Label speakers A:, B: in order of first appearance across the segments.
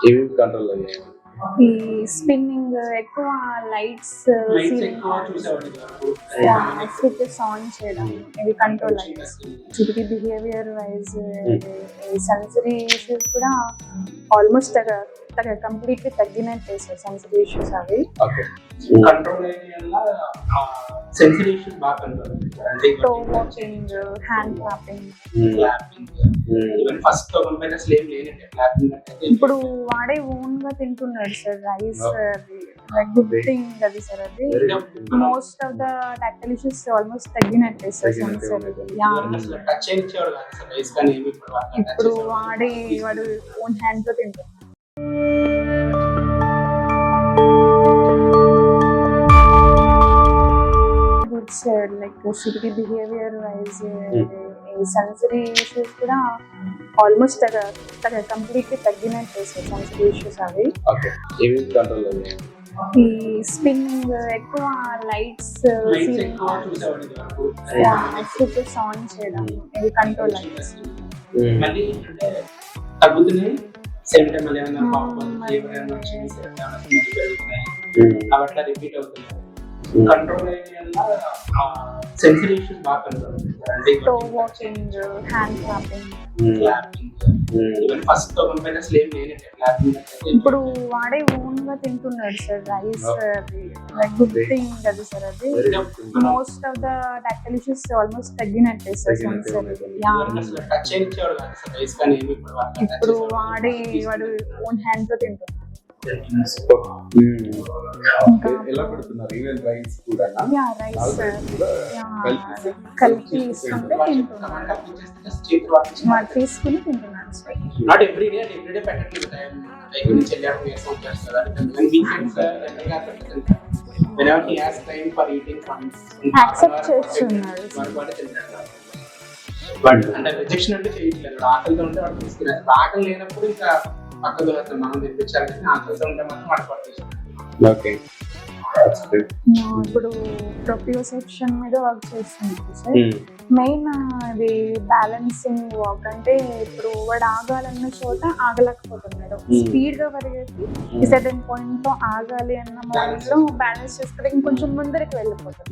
A: ఏవి కంట్రోల్ అయ్యాయి?
B: ఈ స్పిన్నింగ్ ఎక్కువ లైట్స్ స్విచెస్ ఆన్ చేయడం, ఇవి కంట్రోల్ లైట్స్. చిటికి బిహేవియర్ వైజ్ సెన్సరీ ఇష్యూస్ కూడా ఆల్మోస్ట్ కంప్లీట్లీ తగ్గినట్టే సార్. సెన్సరీ ఇష్యూస్ అవి
C: కంట్రోల్ ఏరియాలో సెన్సరీ ఇష్యూస్ బాగా కంట్రోల్ అంటే
B: toe walking, hand clapping.
C: Even first తో కంపేర్ అసలు ఏం లేనంటే క్లాపింగ్ అంటే
B: ఇప్పుడు వాడే ఓన్ గా తింటున్నాడు సార్ రైస్. గుడ్ థింగ్ అది సార్. అది most of the tactile issues almost తగ్గినట్టే సార్. సెన్సరీ
C: అసలు టచ్ చేయించేవాడు కాదు అసలు రైస్ కానీ ఏమి
B: ఇప్పుడు వాడు ఓన్ హ్యాండ్ తో తింటున్నాడు. Good sir. Like city behaviour wise sensory issues కూడా ఆల్మోస్ట్ కంప్లీట్లీ తగ్గినట్టే సార్. సెన్సరీ ఇష్యూస్ అవి
A: ఏవి కంట్రోల్ అయ్యాయి?
B: ఈ స్పిన్నింగ్ ఎక్కువ లైట్స్ స్విచెస్ ఆన్ చేయడం, ఇవి కంట్రోల్ లైట్స్.
C: మళ్ళీ అంటే తగ్గుతున్నాయి సేమ్ టైం మళ్ళీ ఏమైనా ఫీవర్ ఏమైనా అవి అట్లా రిపీట్ అవుతున్నాయి. కంట్రోల్ ఏరియాలో సెన్సరీ ఇష్యూస్ బాగా కంట్రోల్ అంటే
B: toe walking, hand clapping.
C: Even first తో కంపేర్ అసలు ఏం లేనంటే క్లాపింగ్
B: ఇప్పుడు వాడే ఓన్ గా తింటున్నాడు సార్ రైస్. గుడ్ థింగ్ అది సార్. అది most of the tactile issues almost తగ్గినట్టే సార్. సెన్సరీ
C: అసలు టచ్ చేయించేవాడు కాదు అసలు రైస్ కానీ ఏమి
B: ఇప్పుడు వాడు ఓన్ హ్యాండ్ తో తింటున్నాడు.
A: ఎలా పెడుతున్నారు? ఈవెన్ రైస్ కూడా
B: రైస్ కలిపి ఇస్తుంటే తింటున్నాడు. వాడు తీసుకుని తింటున్నాడు సార్.
C: నాట్ ఎవ్రీ డే పెట్టట్లేదు టైం నుంచి వెళ్ళాడు వేసం చేస్తారు. Weekends whenever he has time for eating comes
B: accept చేస్తున్నాడు.
C: బట్ అంటే రిజెక్షన్ అంటే చేయట్లేదు. ఆకలితో ఉంటే వాడు తీసుకున్నారు. ఆకలి లేనప్పుడు ఇంకా పక్క దూరం మనం తెప్పించాలి కానీ ఆకలితో ఉంటే మాత్రం వాడు పట్టుకొచ్చారు.
A: ఓకే.
B: ఇప్పుడు ప్రొప్రియోసెప్షన్ మీద వర్క్ చేస్తుంది సార్. మెయిన్ అది బ్యాలెన్సింగ్ వర్క్. అంటే ఇప్పుడు వాడు ఆగాలన్న చోట ఆగలేకపోతున్నాడు. స్పీడ్ గా పరిగెత్తి ఈ సర్టెన్ పాయింట్ తో ఆగాలి అన్న మాటలో బ్యాలెన్స్ చేసుకుంటే ఇంకొంచెం ముందరికి వెళ్ళిపోతుంది.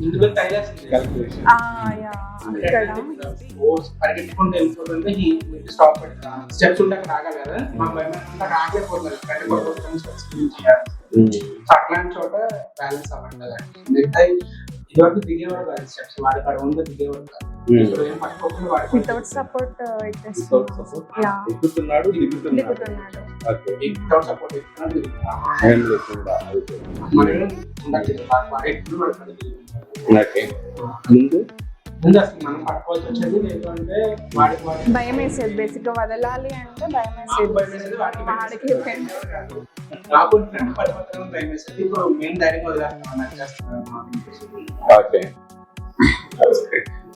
C: పరిగెట్టుకుంటూ వెళ్ళిపోతుంటే స్టాప్ స్టెప్స్ ఉంటే అక్కడ ఆగాలి కదా. మా భయం అక్కడ ఆగలేకపోతున్నారు. అట్లాంటి చోట బ్యాలెన్స్ అవ్వట్లేదు. ఇదివరకు దిగేవాడు కాదు స్టెప్స్. వాడి కాడ ఉందో దిగేవాడు కాదు. ఇప్పుడు ఏం పట్టుకోకుండా వాడు
B: వితౌట్ సపోర్ట్
A: ఎక్కుతున్నాడు, దిగుతున్నాడు.
C: వితౌట్ సపోర్ట్ ఎక్కుతున్నాడు. ముందు అసలు మనం పట్టుకోవాల్సి వచ్చేది. లేదు అంటే వాడికి
B: భయం వేసేది. బేసిక్ గా వదలాలి అంటే భయం వేసేది. వాడికి
C: నాకు ఫ్రెండ్ పడిపోతాను భయం వేసేది. ఇప్పుడు మేము ధైర్యంగా వదిలేస్తున్నాం.
A: ఓకే.